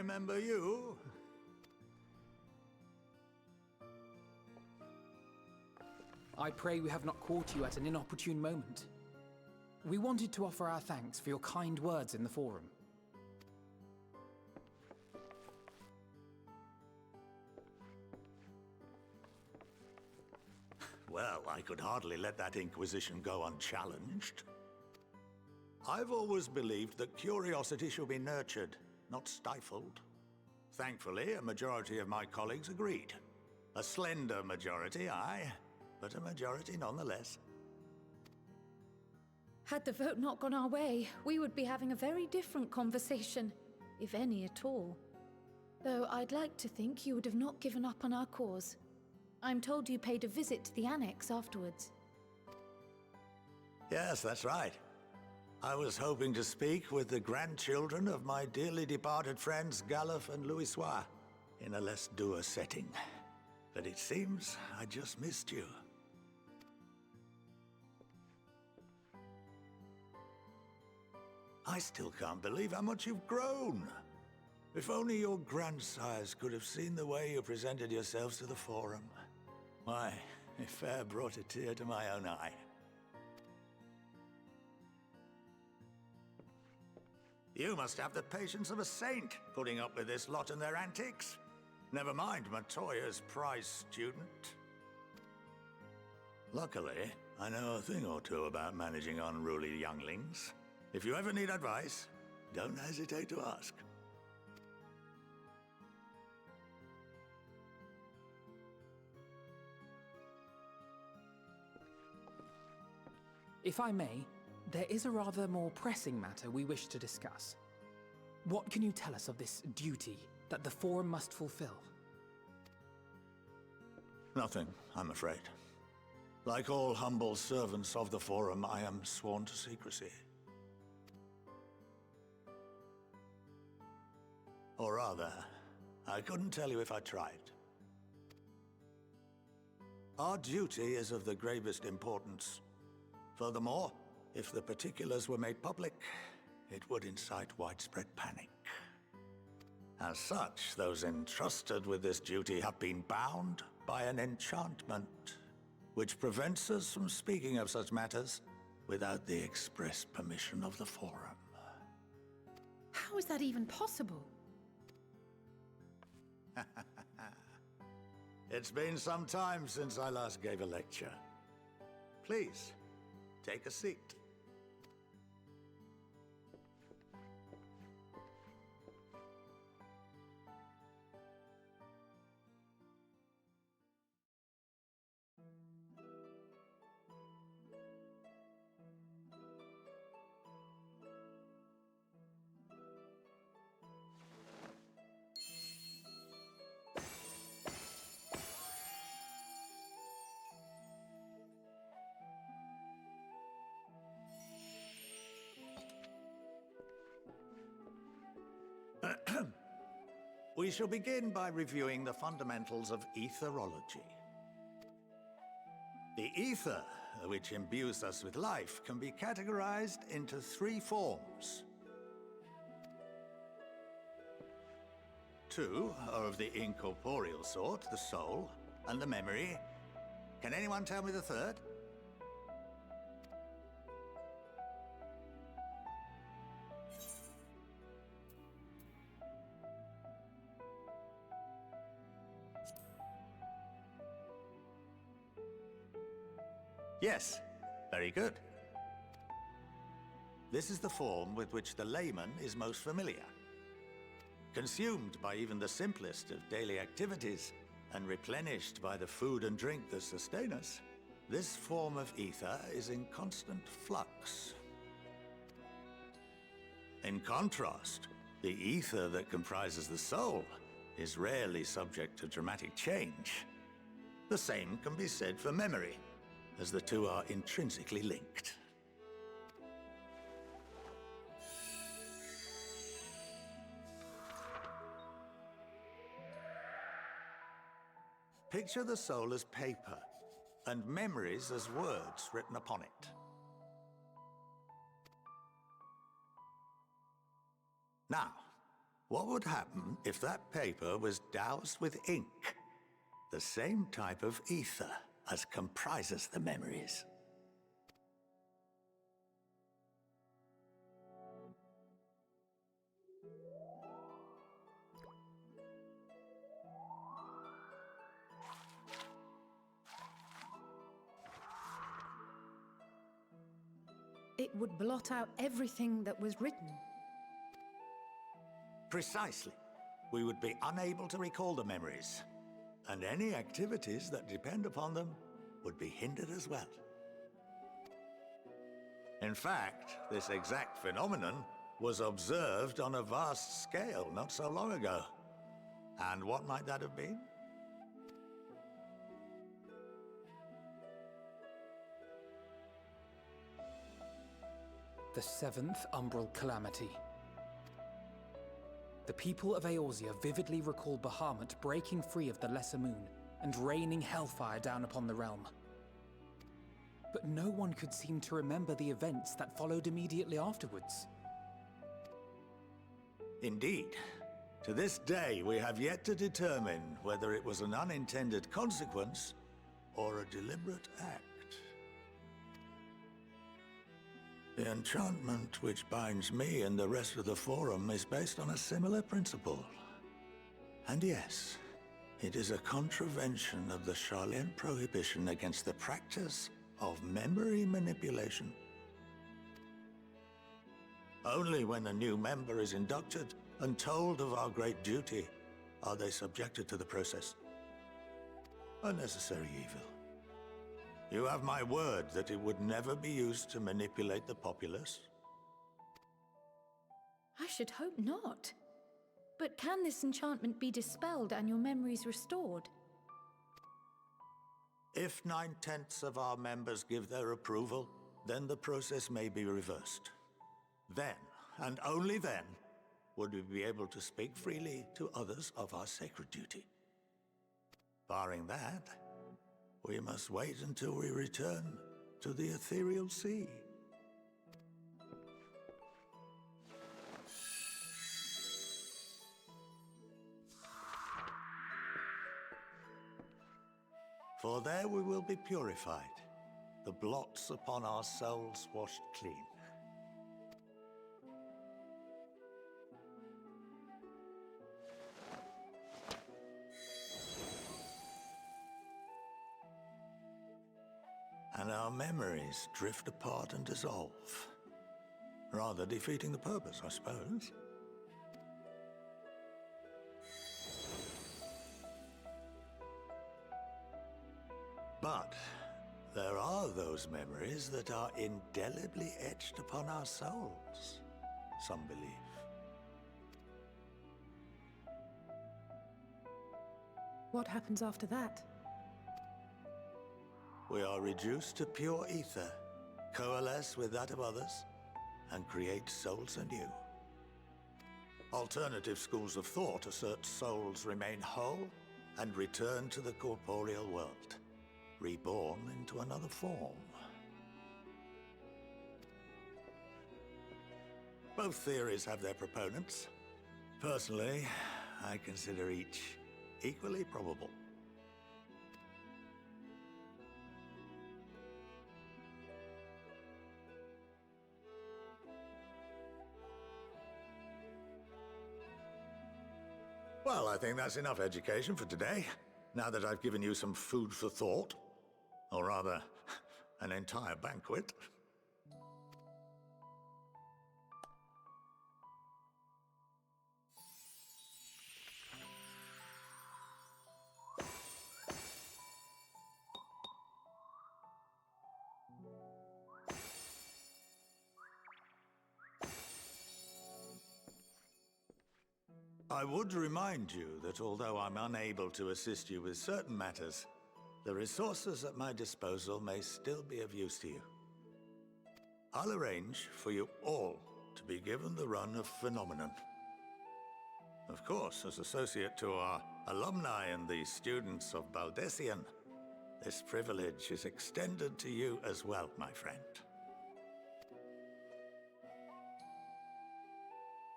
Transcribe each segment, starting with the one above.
remember you. I pray we have not caught you at an inopportune moment. We wanted to offer our thanks for your kind words in the forum. Well, I could hardly let that Inquisition go unchallenged. I've always believed that curiosity should be nurtured, not stifled. Thankfully, a majority of my colleagues agreed. A slender majority, aye, but a majority nonetheless. Had the vote not gone our way, we would be having a very different conversation, if any at all. Though I'd like to think you would have not given up on our cause. I'm told you paid a visit to the Annex afterwards. Yes, that's right. I was hoping to speak with the grandchildren of my dearly departed friends Galuf and Louisoix in a less dour setting. But it seems I just missed you. I still can't believe how much you've grown. If only your grandsires could have seen the way you presented yourselves to the Forum. Why, it fair brought a tear to my own eye. You must have the patience of a saint, putting up with this lot and their antics. Never mind Matoya's prize student. Luckily, I know a thing or two about managing unruly younglings. If you ever need advice, don't hesitate to ask. If I may, there is a rather more pressing matter we wish to discuss. What can you tell us of this duty that the Forum must fulfill? Nothing, I'm afraid. Like all humble servants of the Forum, I am sworn to secrecy. Or rather, I couldn't tell you if I tried. Our duty is of the gravest importance. Furthermore, if the particulars were made public, it would incite widespread panic. As such, those entrusted with this duty have been bound by an enchantment, which prevents us from speaking of such matters without the express permission of the Forum. How is that even possible? It's been some time since I last gave a lecture. Please, take a seat. We shall begin by reviewing the fundamentals of etherology. The ether, which imbues us with life, can be categorized into three forms. Two are of the incorporeal sort, the soul and the memory. Can anyone tell me the third? Yes, very good. This is the form with which the layman is most familiar. Consumed by even the simplest of daily activities, and replenished by the food and drink that sustain us, this form of ether is in constant flux. In contrast, the ether that comprises the soul is rarely subject to dramatic change. The same can be said for memory, as the two are intrinsically linked. Picture the soul as paper, and memories as words written upon it. Now, What would happen if that paper was doused with ink? The same type of ether as comprises the memories. It would blot out everything that was written. Precisely. We would be unable to recall the memories, and any activities that depend upon them would be hindered as well. In fact, this exact phenomenon was observed on a vast scale not so long ago. And what might that have been? The seventh Umbral Calamity. The people of Eorzea vividly recall Bahamut breaking free of the Lesser Moon and raining hellfire down upon the realm. But no one could seem to remember the events that followed immediately afterwards. Indeed. To this day, we have yet to determine whether it was an unintended consequence or a deliberate act. The enchantment which binds me and the rest of the Forum is based on a similar principle. And yes, it is a contravention of the Sharlayan prohibition against the practice of memory manipulation. Only when a new member is inducted and told of our great duty are they subjected to the process. A necessary evil. You have my word that it would never be used to manipulate the populace? I should hope not. But can this enchantment be dispelled and your memories restored? If 9/10 of our members give their approval, then the process may be reversed. Then, and only then, would we be able to speak freely to others of our sacred duty. Barring that, we must wait until we return to the ethereal sea. For there we will be purified, the blots upon our souls washed clean. And our memories drift apart and dissolve. Rather defeating the purpose, I suppose. But there are those memories that are indelibly etched upon our souls, some believe. What happens after that? We are reduced to pure ether, coalesce with that of others, and create souls anew. Alternative schools of thought assert souls remain whole and return to the corporeal world, reborn into another form. Both theories have their proponents. Personally, I consider each equally probable. Well, I think that's enough education for today, now that I've given you some food for thought. Or rather, an entire banquet. I would remind you that although I'm unable to assist you with certain matters, the resources at my disposal may still be of use to you. I'll arrange for you all to be given the run of Phenomenon. Of course, as associate to our alumni and the students of Baldessian, this privilege is extended to you as well, my friend.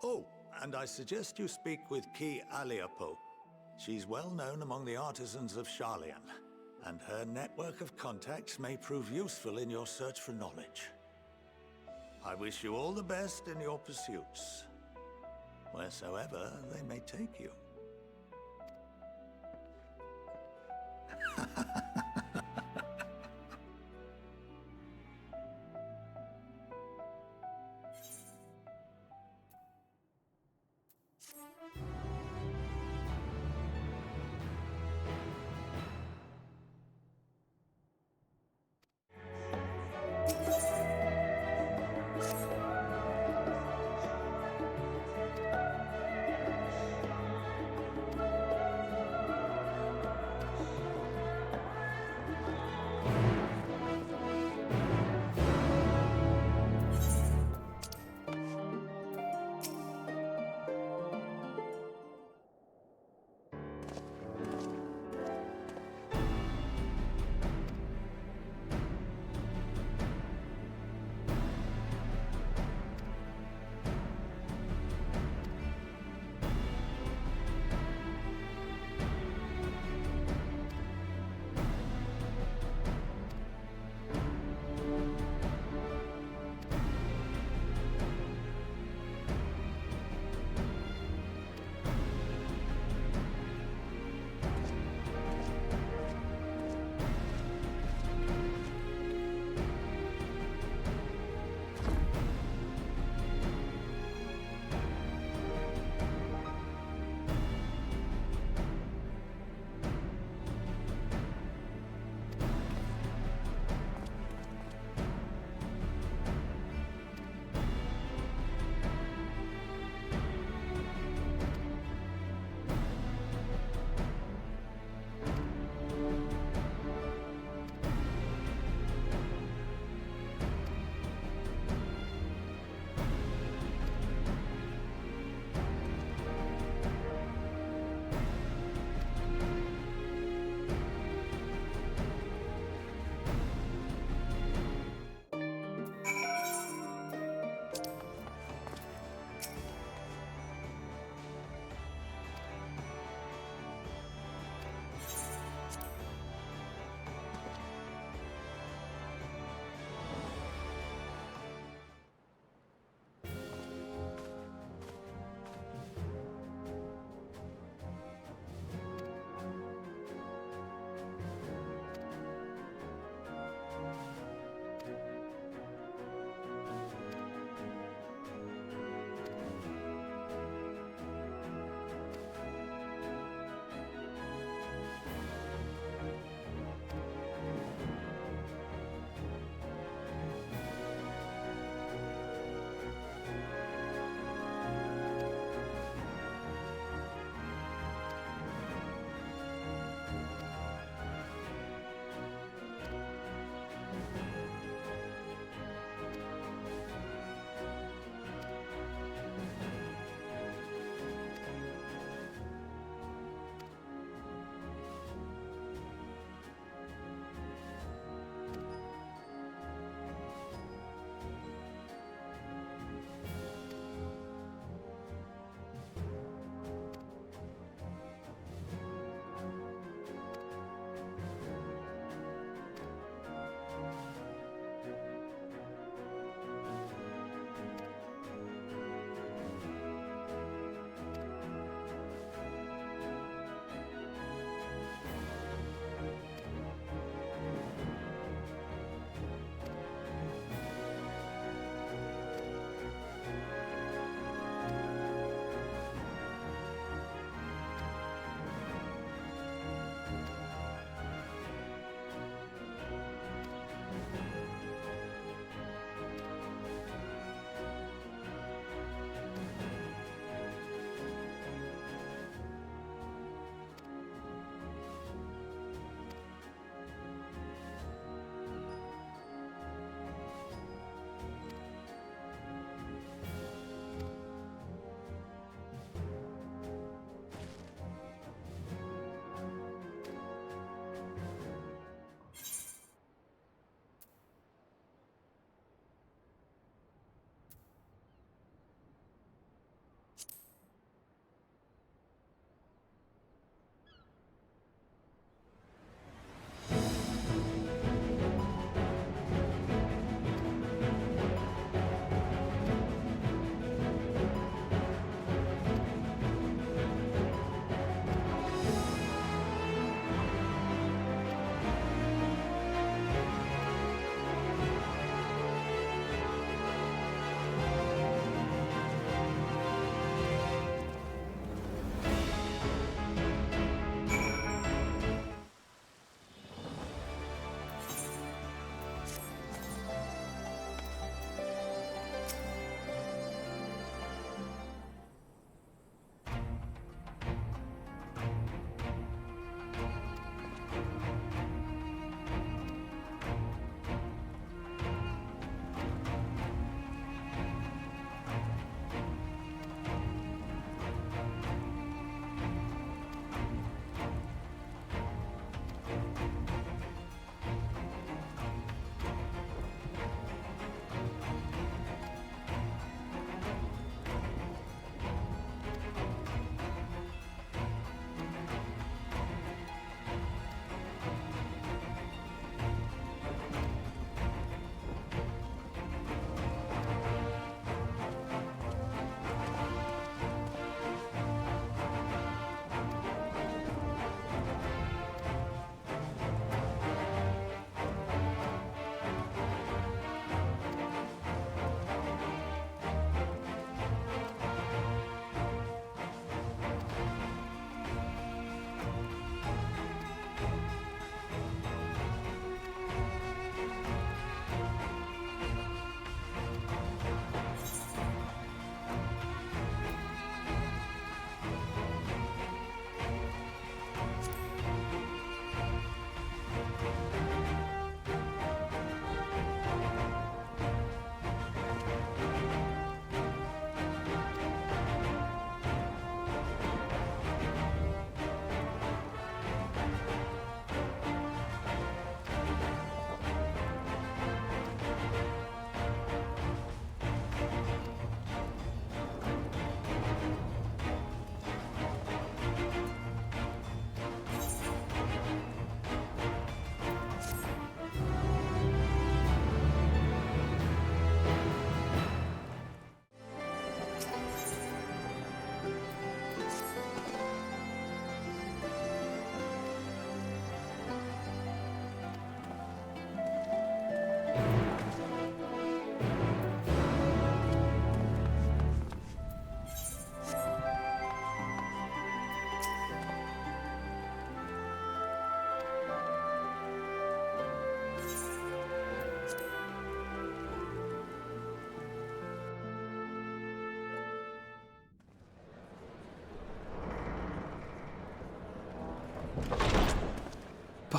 Oh, and I suggest you speak with Ki Aliapo. She's well known among the artisans of Sharlayan, and her network of contacts may prove useful in your search for knowledge. I wish you all the best in your pursuits, wheresoever they may take you.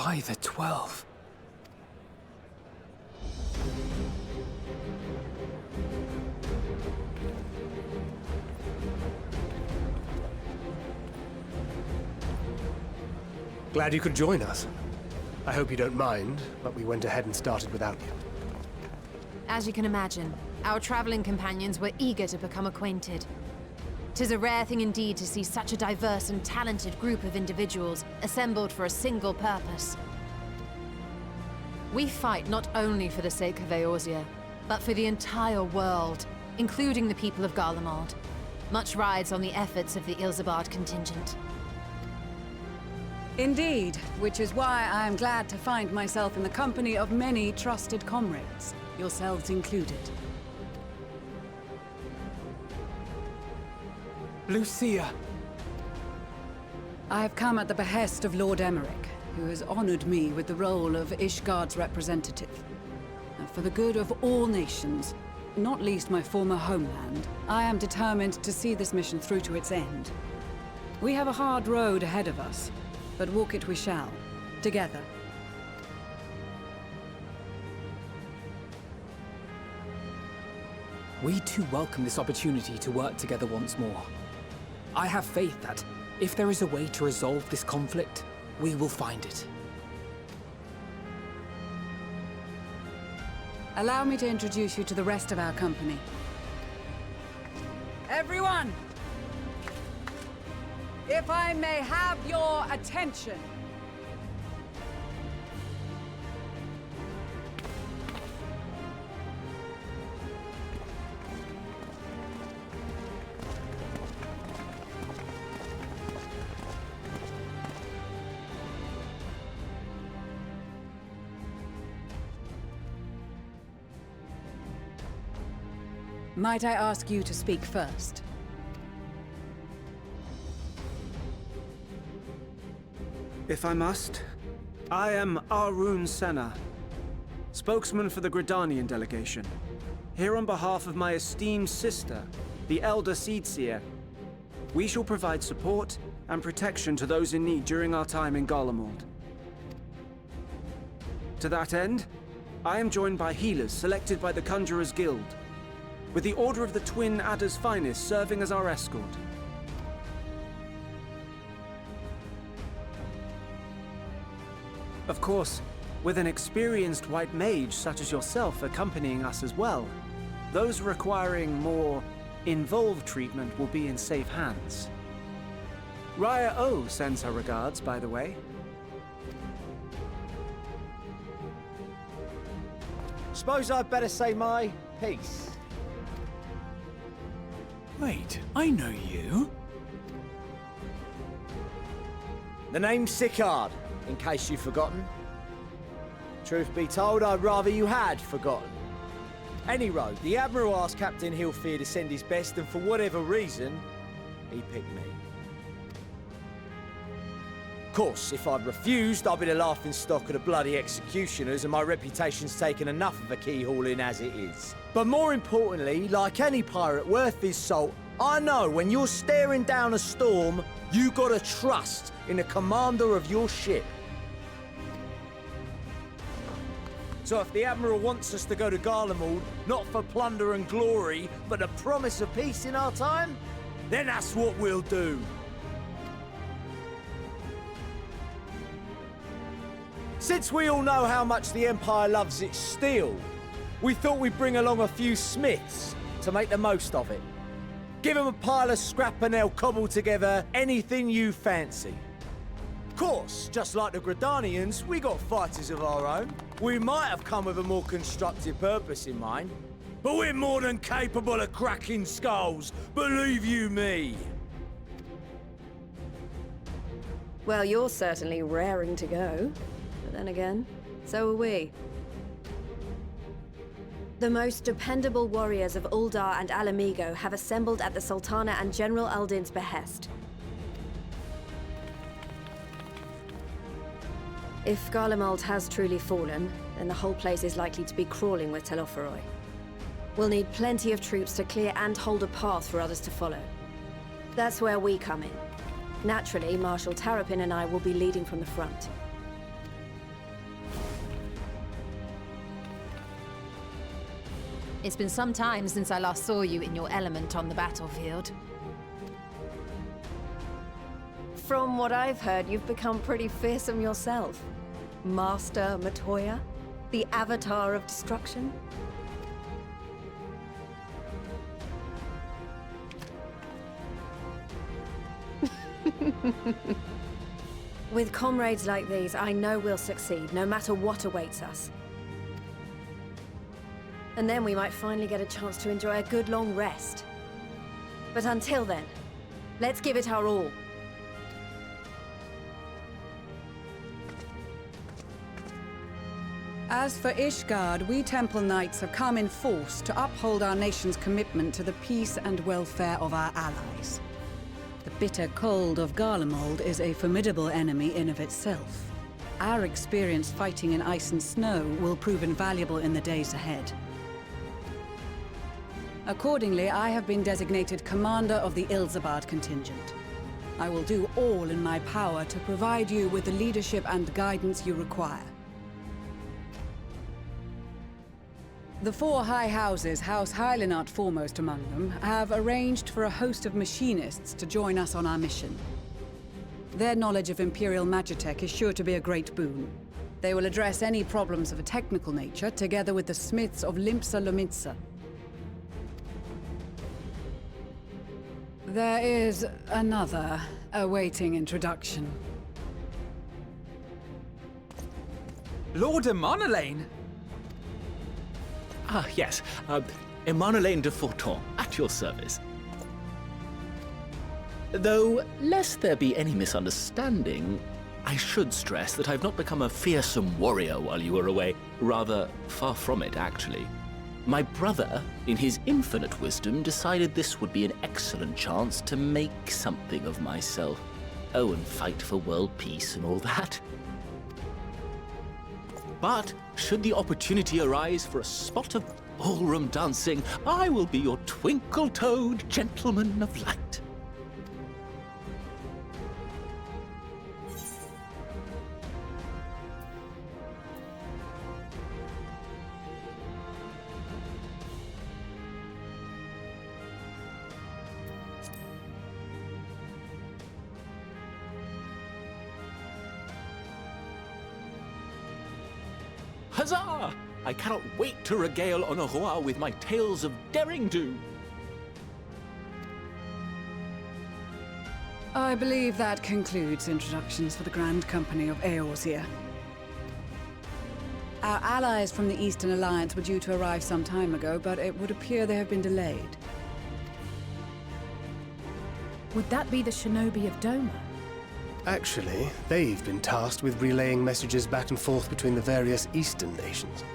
By the 12. Glad you could join us. I hope you don't mind, but we went ahead and started without you. As you can imagine, our traveling companions were eager to become acquainted. 'Tis a rare thing indeed to see such a diverse and talented group of individuals assembled for a single purpose. We fight not only for the sake of Eorzea, but for the entire world, including the people of Garlemald. Much rides on the efforts of the Ilsabard contingent. Indeed, which is why I am glad to find myself in the company of many trusted comrades, yourselves included. Lucia! I have come at the behest of Lord Emmerich, who has honored me with the role of Ishgard's representative. And for the good of all nations, not least my former homeland, I am determined to see this mission through to its end. We have a hard road ahead of us, but walk it we shall, together. We too welcome this opportunity to work together once more. I have faith that, if there is a way to resolve this conflict, we will find it. Allow me to introduce you to the rest of our company. Everyone! If I may have your attention. Might I ask you to speak first? If I must, I am Arun Senna, spokesman for the Gridanian delegation, here on behalf of my esteemed sister, the Elder Seedseer. We shall provide support and protection to those in need during our time in Garlemald. To that end, I am joined by healers selected by the Conjurers Guild, with the Order of the Twin Adder's Finest serving as our escort. Of course, with an experienced white mage such as yourself accompanying us as well, those requiring more involved treatment will be in safe hands. Raya O sends her regards, by the way. Suppose I'd better say my piece. Wait, I know you. The name's Sicard, in case you've forgotten. Truth be told, I'd rather you had forgotten. Any road, the Admiral asked Captain Hilfear to send his best, and for whatever reason, he picked me. Of course, if I'd refused, I'd be the laughingstock of the bloody executioners, and my reputation's taken enough of a keyhauling as it is. But more importantly, like any pirate worth his salt, I know when you're staring down a storm, you gotta trust in the commander of your ship. So if the Admiral wants us to go to Garlemald, not for plunder and glory, but the promise of peace in our time, then that's what we'll do. Since we all know how much the Empire loves its steel, we thought we'd bring along a few smiths to make the most of it. Give them a pile of scrap and they'll cobble together anything you fancy. Of course, just like the Gridanians, we got fighters of our own. We might have come with a more constructive purpose in mind, but we're more than capable of cracking skulls, believe you me. Well, you're certainly raring to go. But then again, so are we. The most dependable warriors of Uldar and Alamigo have assembled at the Sultana and General Aldin's behest. If Garlemald has truly fallen, then the whole place is likely to be crawling with Telophoroi. We'll need plenty of troops to clear and hold a path for others to follow. That's where we come in. Naturally, Marshal Tarapin and I will be leading from the front. It's been some time since I last saw you in your element on the battlefield. From what I've heard, you've become pretty fearsome yourself. Master Matoya? The avatar of destruction? With comrades like these, I know we'll succeed, no matter what awaits us. And then we might finally get a chance to enjoy a good long rest. But until then, let's give it our all. As for Ishgard, we Temple Knights have come in force to uphold our nation's commitment to the peace and welfare of our allies. The bitter cold of Garlemald is a formidable enemy in of itself. Our experience fighting in ice and snow will prove invaluable in the days ahead. Accordingly, I have been designated commander of the Ilzabard contingent. I will do all in my power to provide you with the leadership and guidance you require. The four high houses, House Hylinart foremost among them, have arranged for a host of machinists to join us on our mission. Their knowledge of Imperial Magitech is sure to be a great boon. They will address any problems of a technical nature, together with the smiths of Limpsa Lomitsa. There is another awaiting introduction. Lord Emonelaine! Ah, yes. Emonelaine de Forton, at your service. Though, lest there be any misunderstanding, I should stress that I've not become a fearsome warrior while you were away. Rather, far from it, actually. My brother, in his infinite wisdom, decided this would be an excellent chance to make something of myself. Oh, and fight for world peace and all that. But, should the opportunity arise for a spot of ballroom dancing, I will be your twinkle-toed gentleman of light. Huzzah! I cannot wait to regale Honoroa with my tales of derring-do. I believe that concludes introductions for the Grand Company of Eorzea. Our allies from the Eastern Alliance were due to arrive some time ago, but it would appear they have been delayed. Would that be the shinobi of Doma? Actually, they've been tasked with relaying messages back and forth between the various Eastern nations.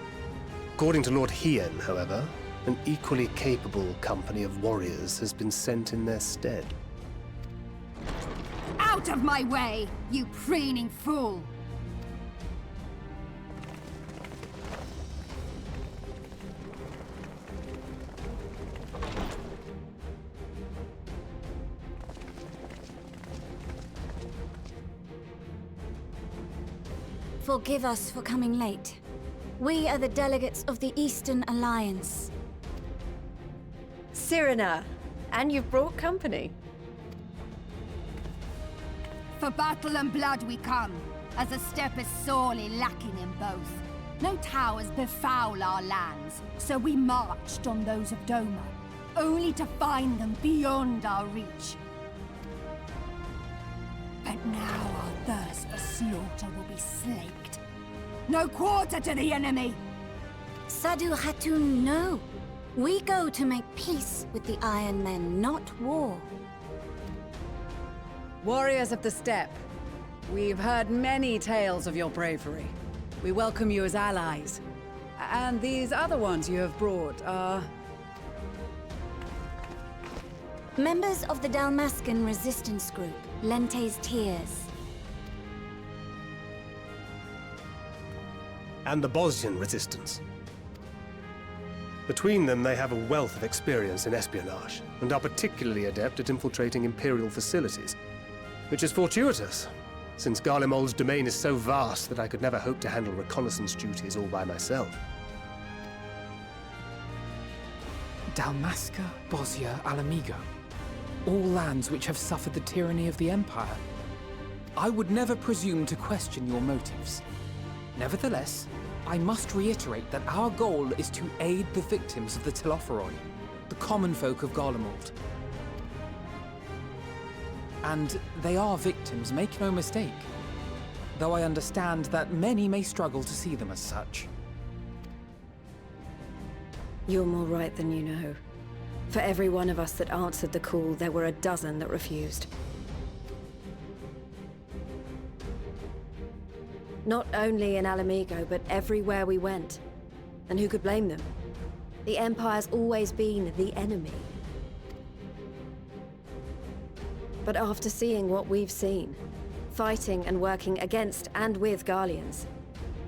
According to Lord Hien, however, an equally capable company of warriors has been sent in their stead. Out of my way, you preening fool! Forgive us for coming late. We are the delegates of the Eastern Alliance. Cyrena, and you've brought company. For battle and blood we come, as a step is sorely lacking in both. No towers befoul our lands, so we marched on those of Doma, only to find them beyond our reach. But now our thirst for slaughter will be slaked. No quarter to the enemy! Sadu Hatun, no. We go to make peace with the Iron Men, not war. Warriors of the Steppe, we've heard many tales of your bravery. We welcome you as allies. And these other ones you have brought are... Members of the Dalmascan resistance group, Lente's Tears. And the Bosnian resistance. Between them, they have a wealth of experience in espionage, and are particularly adept at infiltrating Imperial facilities. Which is fortuitous, since Garlemald's domain is so vast that I could never hope to handle reconnaissance duties all by myself. Dalmasca, Bosnia, Alamigo. All lands which have suffered the tyranny of the Empire. I would never presume to question your motives. Nevertheless, I must reiterate that our goal is to aid the victims of the Telophoroi, the common folk of Garlemald. And they are victims, make no mistake. Though I understand that many may struggle to see them as such. You're more right than you know. For every one of us that answered the call, there were a dozen that refused. Not only in Alamigo, but everywhere we went. And who could blame them? The Empire's always been the enemy. But after seeing what we've seen, fighting and working against and with Garleans,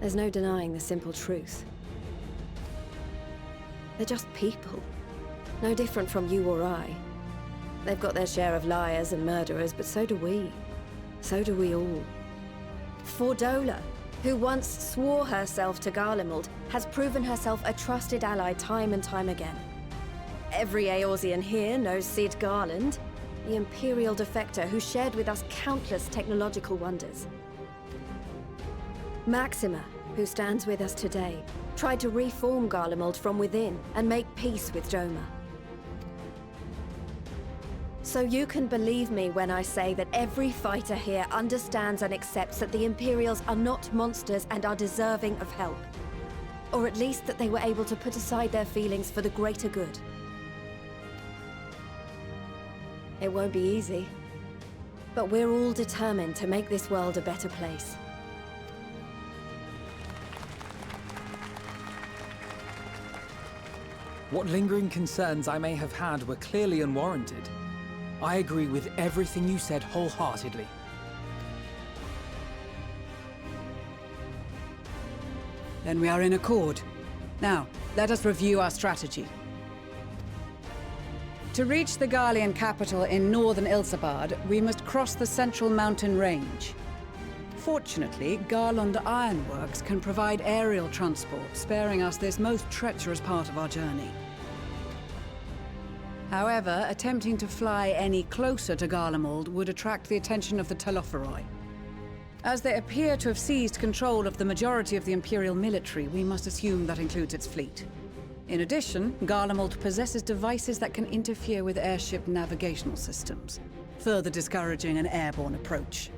there's no denying the simple truth. They're just people. No different from you or I. They've got their share of liars and murderers, but so do we. So do we all. Fordola, who once swore herself to Garlemald, has proven herself a trusted ally time and time again. Every Eorzean here knows Cid Garland, the Imperial defector who shared with us countless technological wonders. Maxima, who stands with us today, tried to reform Garlemald from within and make peace with Doma. So you can believe me when I say that every fighter here understands and accepts that the Imperials are not monsters and are deserving of help. Or at least that they were able to put aside their feelings for the greater good. It won't be easy, but we're all determined to make this world a better place. What lingering concerns I may have had were clearly unwarranted. I agree with everything you said wholeheartedly. Then we are in accord. Now, let us review our strategy. To reach the Garlean capital in northern Ilsabard, we must cross the central mountain range. Fortunately, Garlond Ironworks can provide aerial transport, sparing us this most treacherous part of our journey. However, attempting to fly any closer to Garlemald would attract the attention of the Telophoroi. As they appear to have seized control of the majority of the Imperial military, we must assume that includes its fleet. In addition, Garlemald possesses devices that can interfere with airship navigational systems, further discouraging an airborne approach.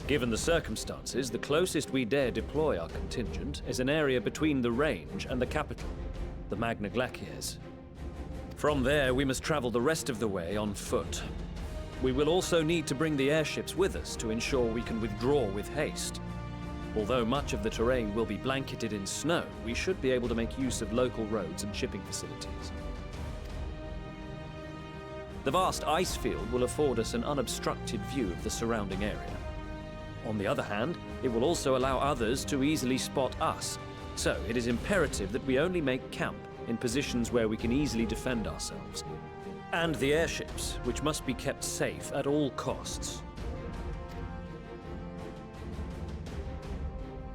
Given the circumstances, the closest we dare deploy our contingent is an area between the range and the capital, the Magna Glaciers. From there, we must travel the rest of the way on foot. We will also need to bring the airships with us to ensure we can withdraw with haste. Although much of the terrain will be blanketed in snow, we should be able to make use of local roads and shipping facilities. The vast ice field will afford us an unobstructed view of the surrounding area. On the other hand, it will also allow others to easily spot us, so it is imperative that we only make camp in positions where we can easily defend ourselves. And the airships, which must be kept safe at all costs.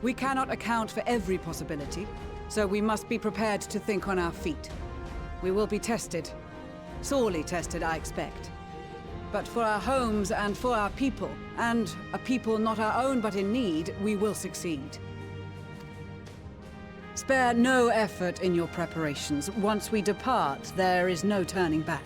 We cannot account for every possibility, so we must be prepared to think on our feet. We will be tested. Sorely tested, I expect. But for our homes and for our people, and a people not our own but in need, we will succeed. Spare no effort in your preparations. Once we depart, there is no turning back.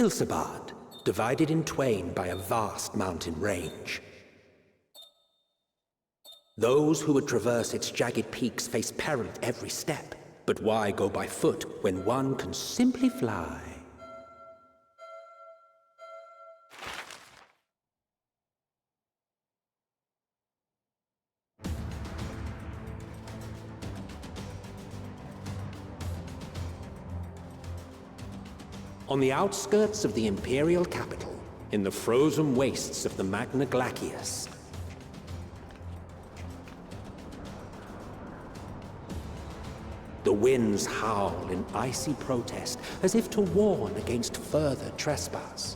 Ilsabard, divided in twain by a vast mountain range. Those who would traverse its jagged peaks face peril at every step. But why go by foot when one can simply fly? On the outskirts of the Imperial capital, in the frozen wastes of the Magna Glacius, the winds howl in icy protest, as if to warn against further trespass.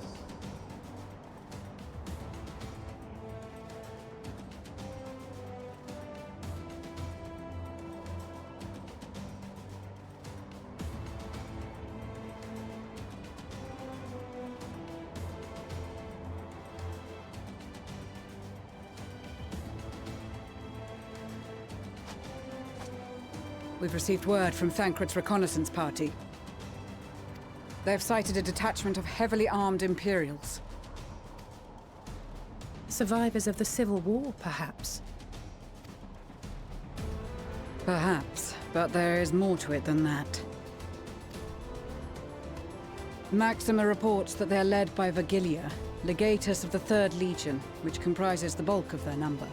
We've received word from Thancred's reconnaissance party. They've sighted a detachment of heavily armed Imperials. Survivors of the Civil War, perhaps? Perhaps, but there is more to it than that. Maxima reports that they're led by Vergilia, legatus of the 3rd Legion, which comprises the bulk of their number.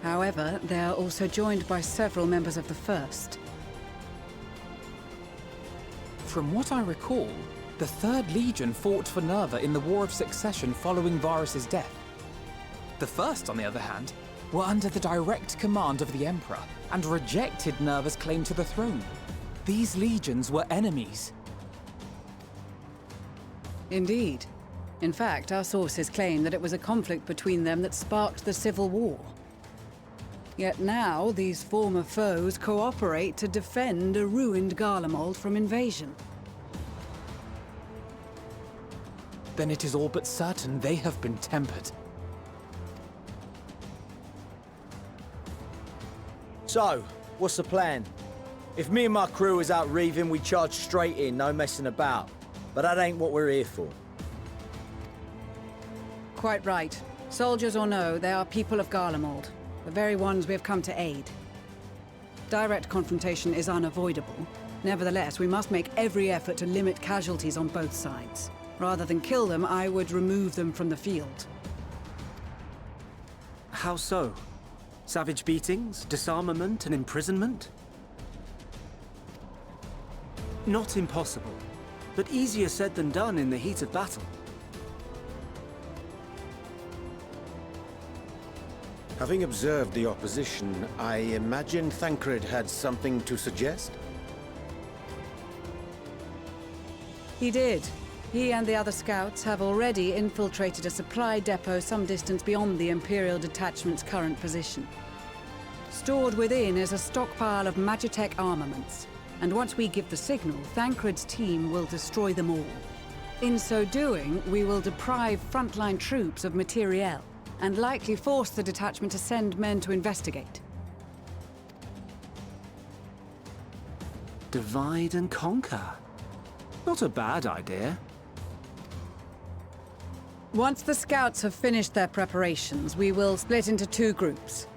However, they are also joined by several members of the 1st. From what I recall, the 3rd Legion fought for Nerva in the War of Succession following Varus' death. The 1st, on the other hand, were under the direct command of the Emperor and rejected Nerva's claim to the throne. These legions were enemies. Indeed. In fact, our sources claim that it was a conflict between them that sparked the Civil War. Yet now, these former foes cooperate to defend a ruined Garlemald from invasion. Then it is all but certain they have been tempered. So, what's the plan? If me and my crew is out reaving, we charge straight in, no messing about. But that ain't what we're here for. Quite right. Soldiers or no, they are people of Garlemald. The very ones we have come to aid. Direct confrontation is unavoidable. Nevertheless, we must make every effort to limit casualties on both sides. Rather than kill them, I would remove them from the field. How so? Savage beatings, disarmament, and imprisonment? Not impossible, but easier said than done in the heat of battle. Having observed the opposition, I imagine Thancred had something to suggest? He did. He and the other scouts have already infiltrated a supply depot some distance beyond the Imperial detachment's current position. Stored within is a stockpile of Magitech armaments, and once we give the signal, Thancred's team will destroy them all. In so doing, we will deprive frontline troops of materiel, and likely force the detachment to send men to investigate. Divide and conquer. Not a bad idea. Once the scouts have finished their preparations, we will split into 2 groups.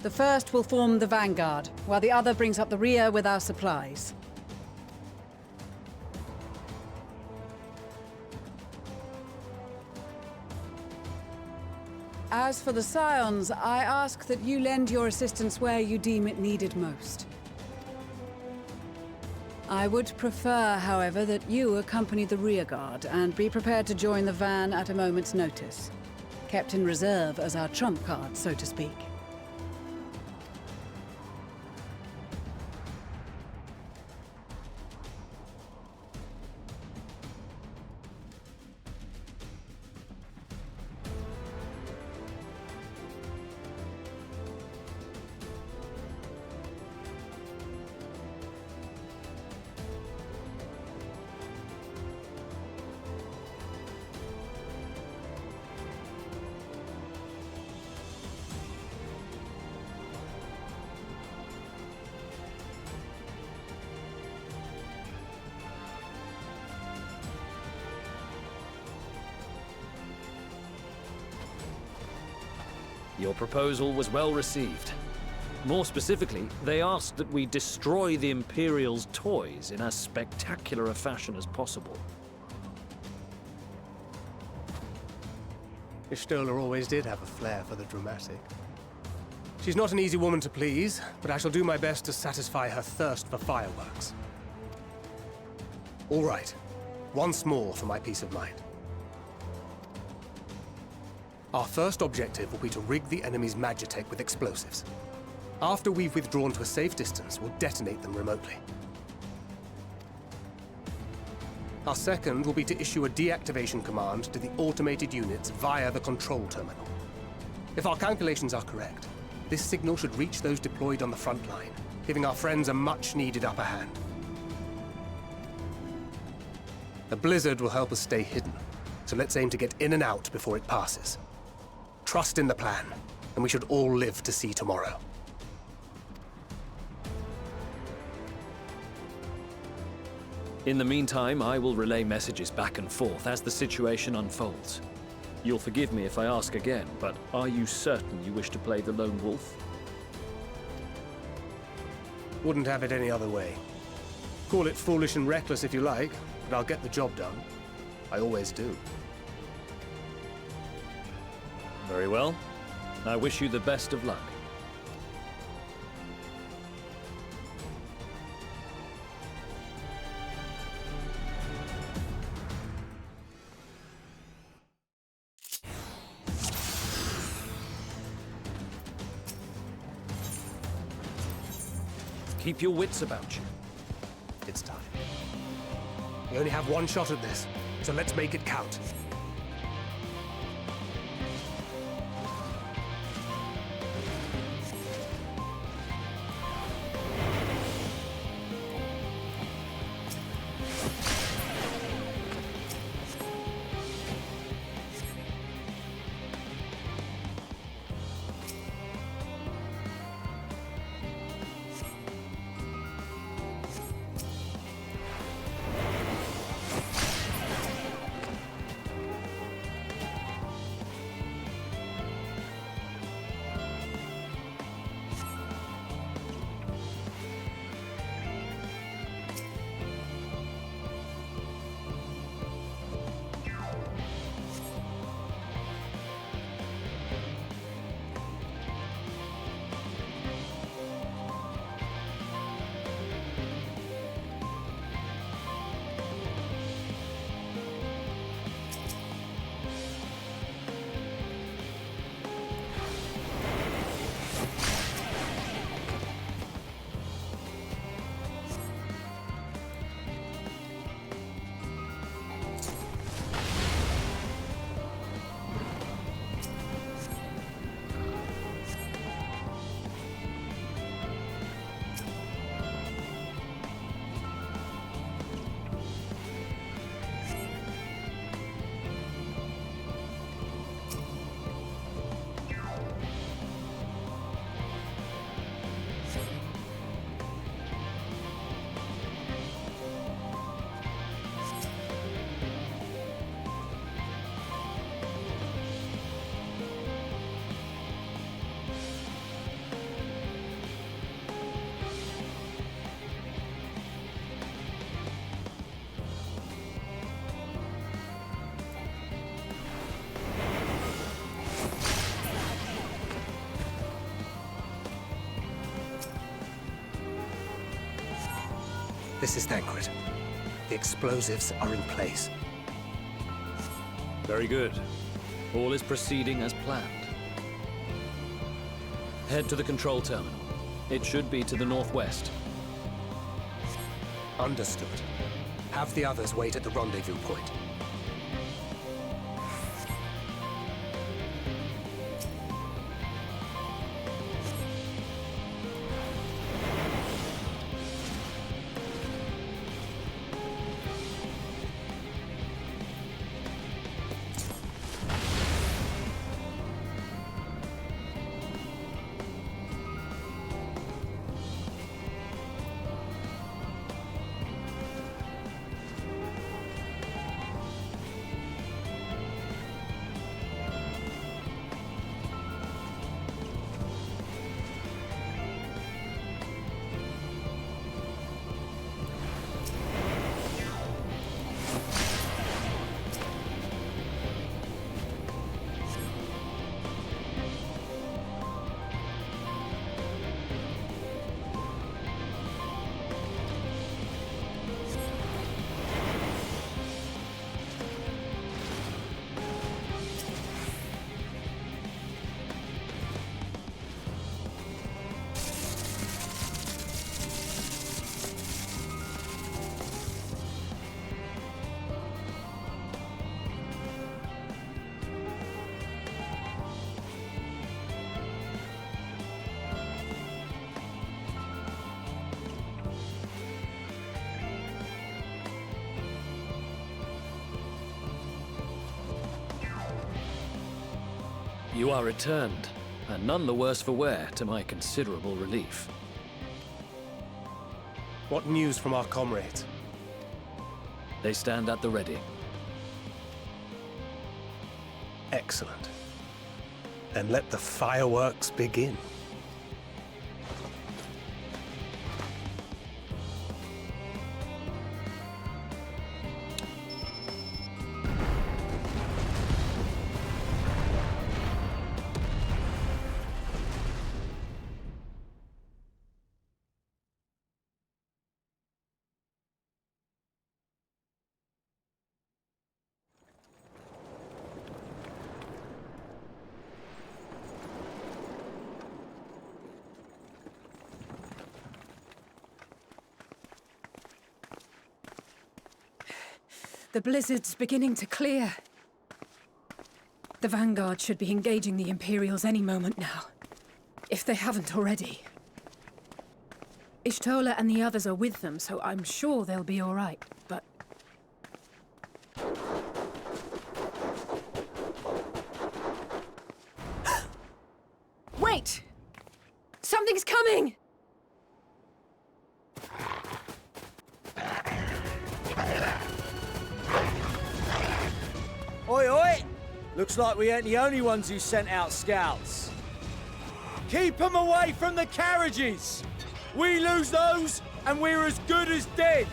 The first will form the vanguard, while the other brings up the rear with our supplies. As for the Scions, I ask that you lend your assistance where you deem it needed most. I would prefer, however, that you accompany the rearguard and be prepared to join the van at a moment's notice. Kept in reserve as our trump card, so to speak. Your proposal was well received. More specifically, they asked that we destroy the Imperial's toys in as spectacular a fashion as possible. Ishtola always did have a flair for the dramatic. She's not an easy woman to please, but I shall do my best to satisfy her thirst for fireworks. All right. Once more for my peace of mind. Our first objective will be to rig the enemy's magitech with explosives. After we've withdrawn to a safe distance, we'll detonate them remotely. Our second will be to issue a deactivation command to the automated units via the control terminal. If our calculations are correct, this signal should reach those deployed on the front line, giving our friends a much-needed upper hand. The blizzard will help us stay hidden, so let's aim to get in and out before it passes. Trust in the plan, and we should all live to see tomorrow. In the meantime, I will relay messages back and forth as the situation unfolds. You'll forgive me if I ask again, but are you certain you wish to play the lone wolf? Wouldn't have it any other way. Call it foolish and reckless if you like, but I'll get the job done. I always do. Very well. I wish you the best of luck. Keep your wits about you. It's time. We only have one shot at this, so let's make it count. This is Thancred. The explosives are in place. Very good. All is proceeding as planned. Head to the control terminal. It should be to the northwest. Understood. Have the others wait at the rendezvous point. You are returned, and none the worse for wear, to my considerable relief. What news from our comrades? They stand at the ready. Excellent. Then let the fireworks begin. The blizzard's beginning to clear. The Vanguard should be engaging the Imperials any moment now, if they haven't already. Ishtola and the others are with them, so I'm sure they'll be all right, but... Wait! Something's coming! Oi, oi! Looks like we ain't the only ones who sent out scouts. Keep them away from the carriages! We lose those, and we're as good as dead!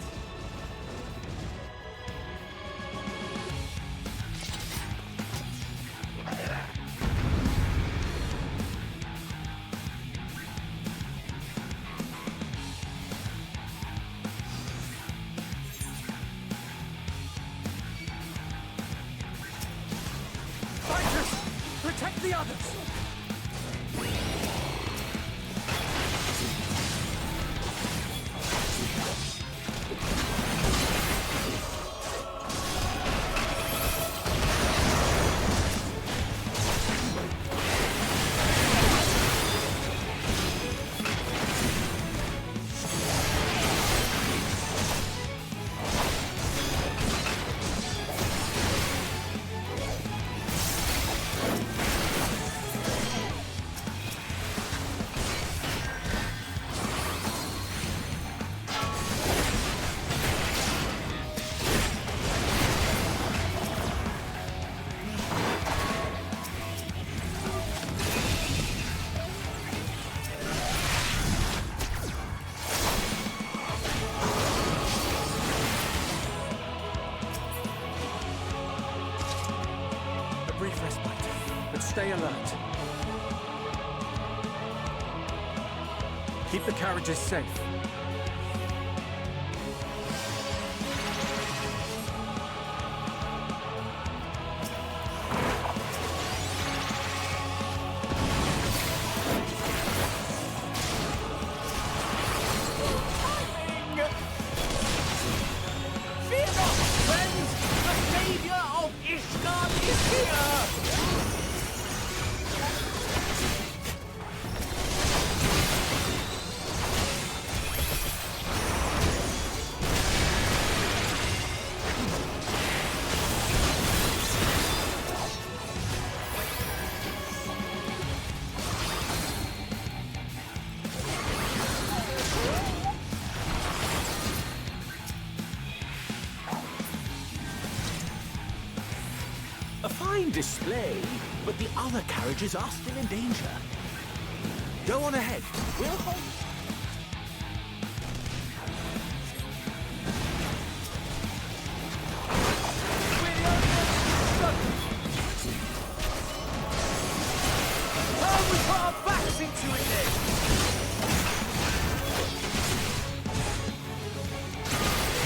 Protect the others! Brief respite, but stay alert. Keep the carriages safe. Fear not, friends! The savior of Ishgard is here! A fine display, but the other carriages are still in danger. Go on ahead. We'll hold. Oh, we put our backs into it then!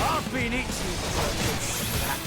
I've been itching for a good slap.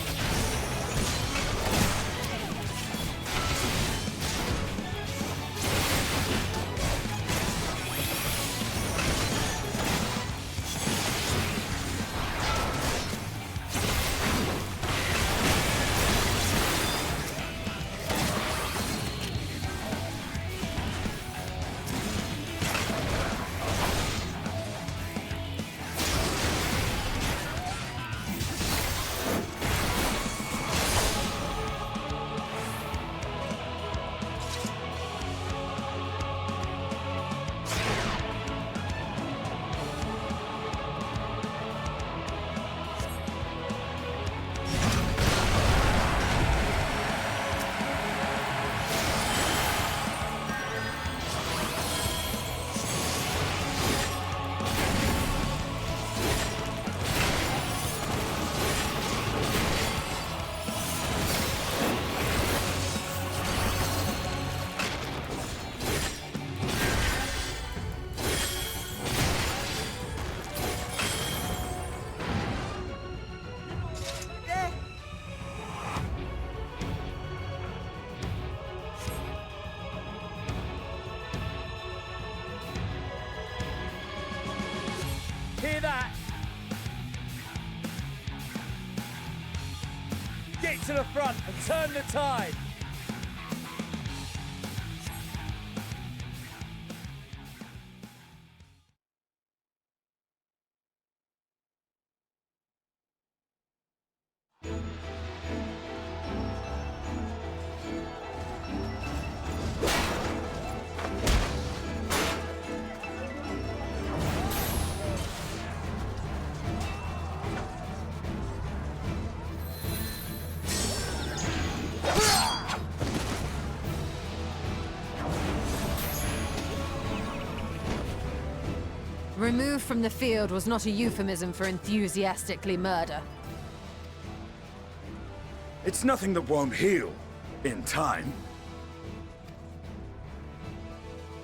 Get to the front and turn the tide! Removed from the field was not a euphemism for enthusiastically murder. It's nothing that won't heal in time.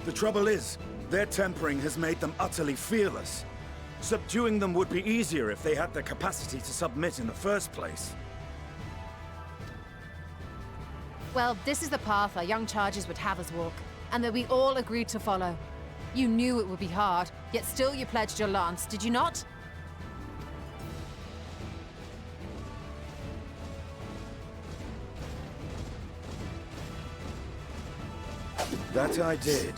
The trouble is, their tempering has made them utterly fearless. Subduing them would be easier if they had the capacity to submit in the first place. Well, this is the path our young charges would have us walk, and that we all agreed to follow. You knew it would be hard, yet still you pledged your lance, did you not? That I did.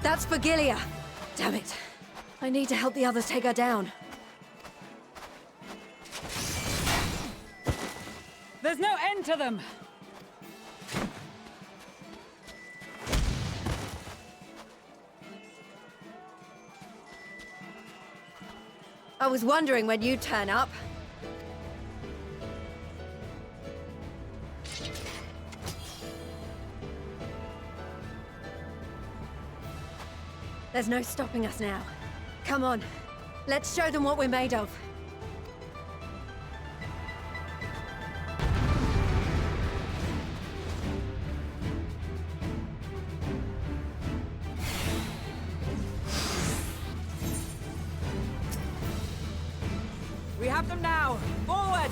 That's for Gilia. Damn it. I need to help the others take her down. There's no end to them! I was wondering when you'd turn up. There's no stopping us now. Come on, let's show them what we're made of. We have them now! Forward!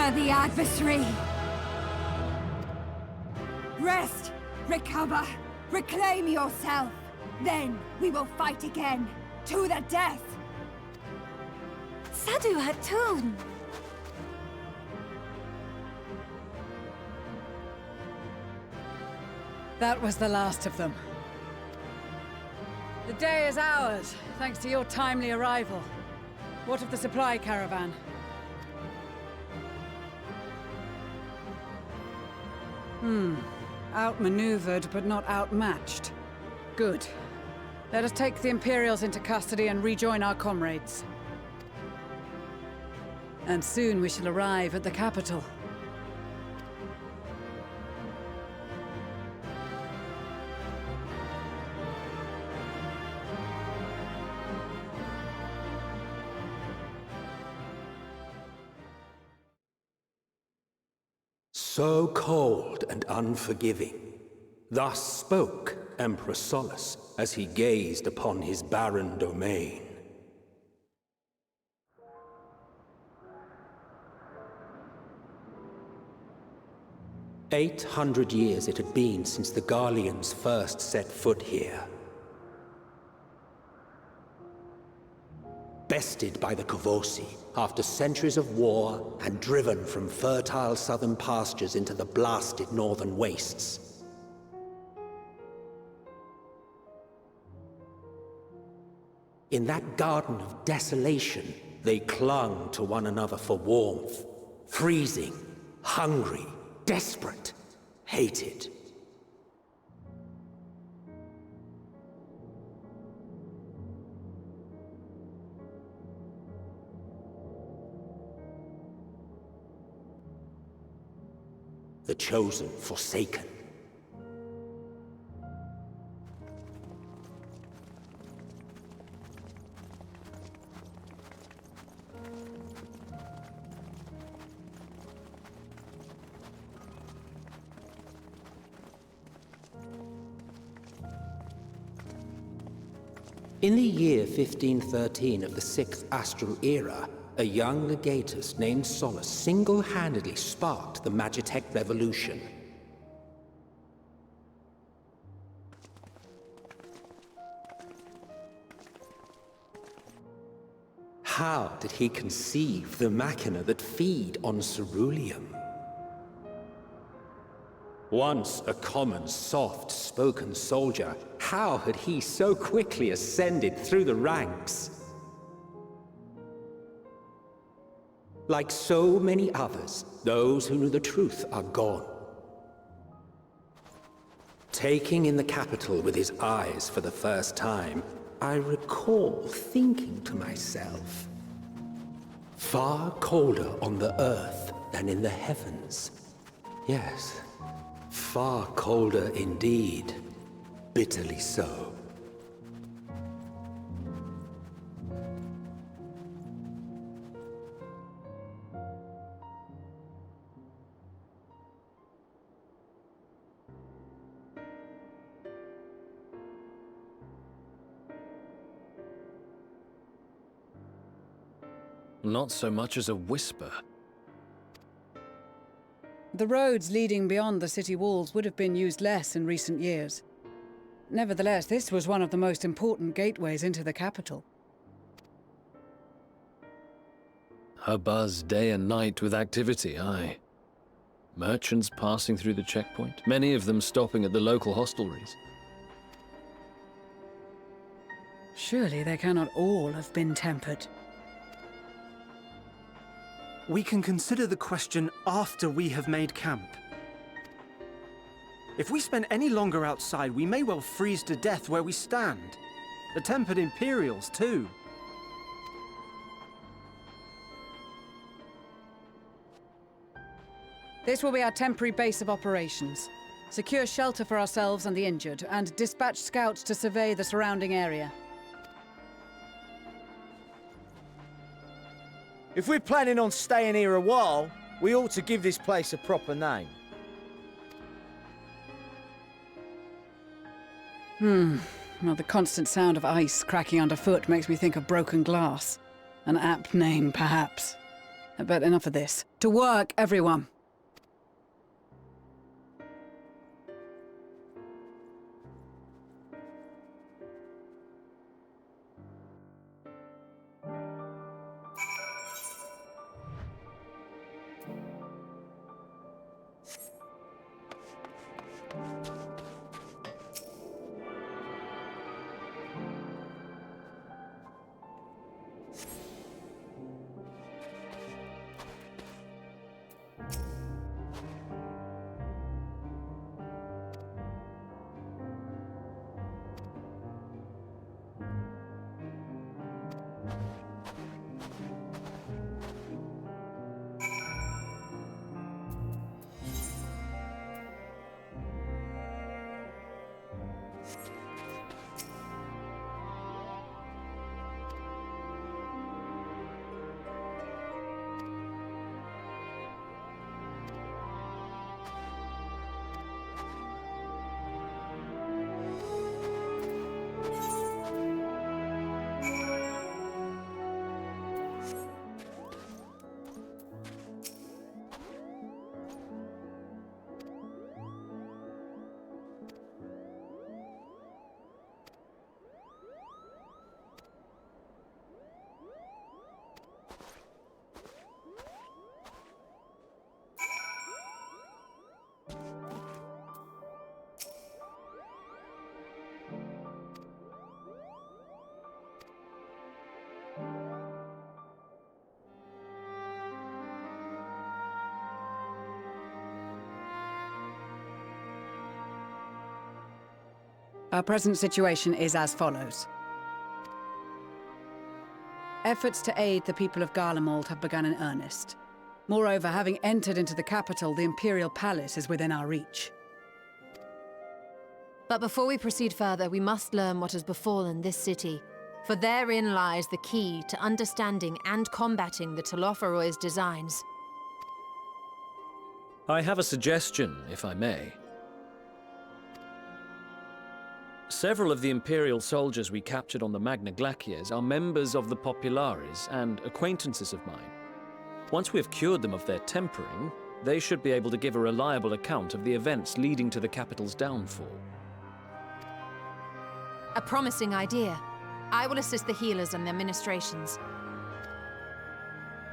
Conquer the adversary! Rest! Recover! Reclaim yourself! Then we will fight again! To the death! Sadu Hatun! That was the last of them. The day is ours, thanks to your timely arrival. What of the supply caravan? Outmaneuvered, but not outmatched. Good. Let us take the Imperials into custody and rejoin our comrades. And soon we shall arrive at the capital. So cold and unforgiving. Thus spoke Emperor Solus as he gazed upon his barren domain. "800 years it had been since the Garleans first set foot here. Bested by the Kavosi after centuries of war and driven from fertile southern pastures into the blasted northern wastes. In that garden of desolation, they clung to one another for warmth, freezing, hungry, desperate, hated. The chosen forsaken. In the year 1513 of the 6th Astral Era, a young legatus named Solus single-handedly sparked the Magitech Revolution. How did he conceive the machina that feed on ceruleum? Once a common, soft-spoken soldier, how had he so quickly ascended through the ranks? Like so many others, those who knew the truth are gone. Taking in the capital with his eyes for the first time, I recall thinking to myself, far colder on the earth than in the heavens. Yes, far colder indeed, bitterly so. Not so much as a whisper. The roads leading beyond the city walls would have been used less in recent years. Nevertheless, this was one of the most important gateways into the capital. A buzz day and night with activity, aye. Merchants passing through the checkpoint, many of them stopping at the local hostelries. Surely they cannot all have been tempered. We can consider the question after we have made camp. If we spend any longer outside, we may well freeze to death where we stand. The tempered Imperials, too. This will be our temporary base of operations. Secure shelter for ourselves and the injured, and dispatch scouts to survey the surrounding area. If we're planning on staying here a while, we ought to give this place a proper name. Well, the constant sound of ice cracking underfoot makes me think of broken glass. An apt name, perhaps. But enough of this. To work, everyone! Our present situation is as follows. Efforts to aid the people of Garlemald have begun in earnest. Moreover, having entered into the capital, the Imperial Palace is within our reach. But before we proceed further, we must learn what has befallen this city, for therein lies the key to understanding and combating the Telophoroy's designs. I have a suggestion, if I may. Several of the Imperial soldiers we captured on the Magna Glaciers are members of the Populares and acquaintances of mine. Once we have cured them of their tempering, they should be able to give a reliable account of the events leading to the capital's downfall. A promising idea. I will assist the healers and their ministrations.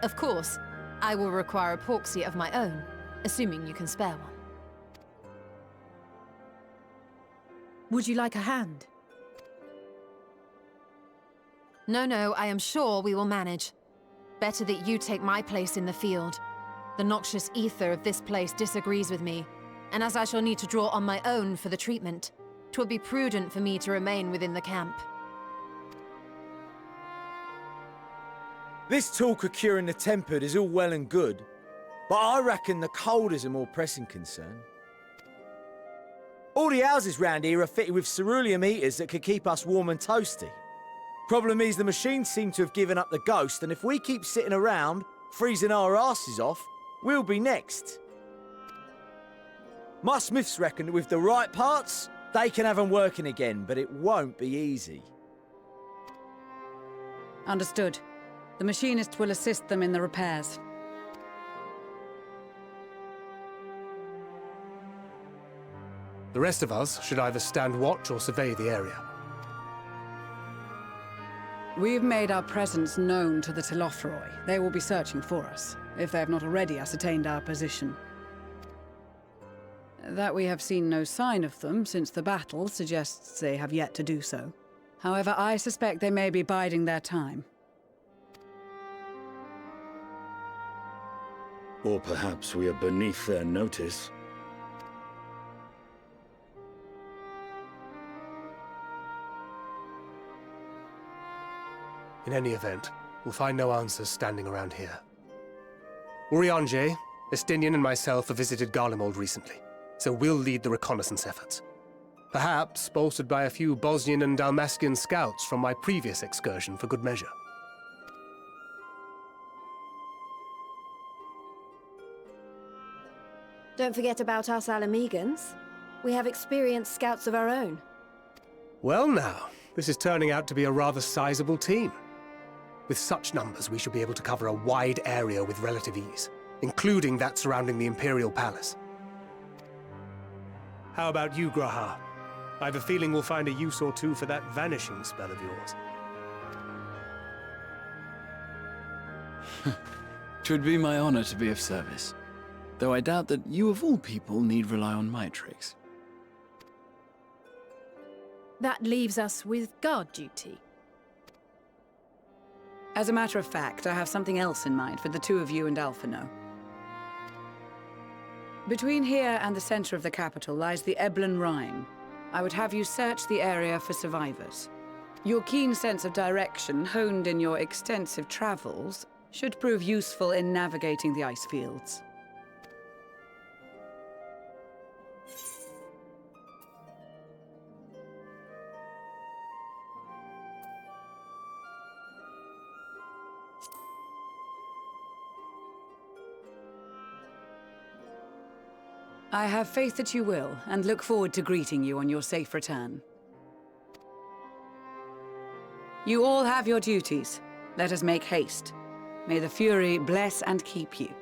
Of course, I will require a proxy of my own, assuming you can spare one. Would you like a hand? No, I am sure we will manage. Better that you take my place in the field. The noxious ether of this place disagrees with me, and as I shall need to draw on my own for the treatment, 'twill be prudent for me to remain within the camp. This talk of curing the tempered is all well and good, but I reckon the cold is a more pressing concern. All the houses round here are fitted with ceruleum heaters that could keep us warm and toasty. Problem is, the machines seem to have given up the ghost, and if we keep sitting around, freezing our asses off, we'll be next. My smiths reckon that with the right parts, they can have them working again, but it won't be easy. Understood. The machinists will assist them in the repairs. The rest of us should either stand watch or survey the area. We've made our presence known to the Telophoroi. They will be searching for us, if they have not already ascertained our position. That we have seen no sign of them since the battle suggests they have yet to do so. However, I suspect they may be biding their time. Or perhaps we are beneath their notice. In any event, we'll find no answers standing around here. Urianger, Estinian and myself have visited Garlemald recently, so we'll lead the reconnaissance efforts. Perhaps bolstered by a few Bosnian and Dalmascian scouts from my previous excursion for good measure. Don't forget about us Alamegans. We have experienced scouts of our own. Well now, this is turning out to be a rather sizable team. With such numbers, we should be able to cover a wide area with relative ease, including that surrounding the Imperial Palace. How about you, Graha? I have a feeling we'll find a use or two for that vanishing spell of yours. 'Twould be my honor to be of service, though I doubt that you of all people need rely on my tricks. That leaves us with guard duty. As a matter of fact, I have something else in mind for the two of you and Alphino. Between here and the center of the capital lies the Eblan Rhine. I would have you search the area for survivors. Your keen sense of direction, honed in your extensive travels, should prove useful in navigating the ice fields. I have faith that you will, and look forward to greeting you on your safe return. You all have your duties. Let us make haste. May the Fury bless and keep you.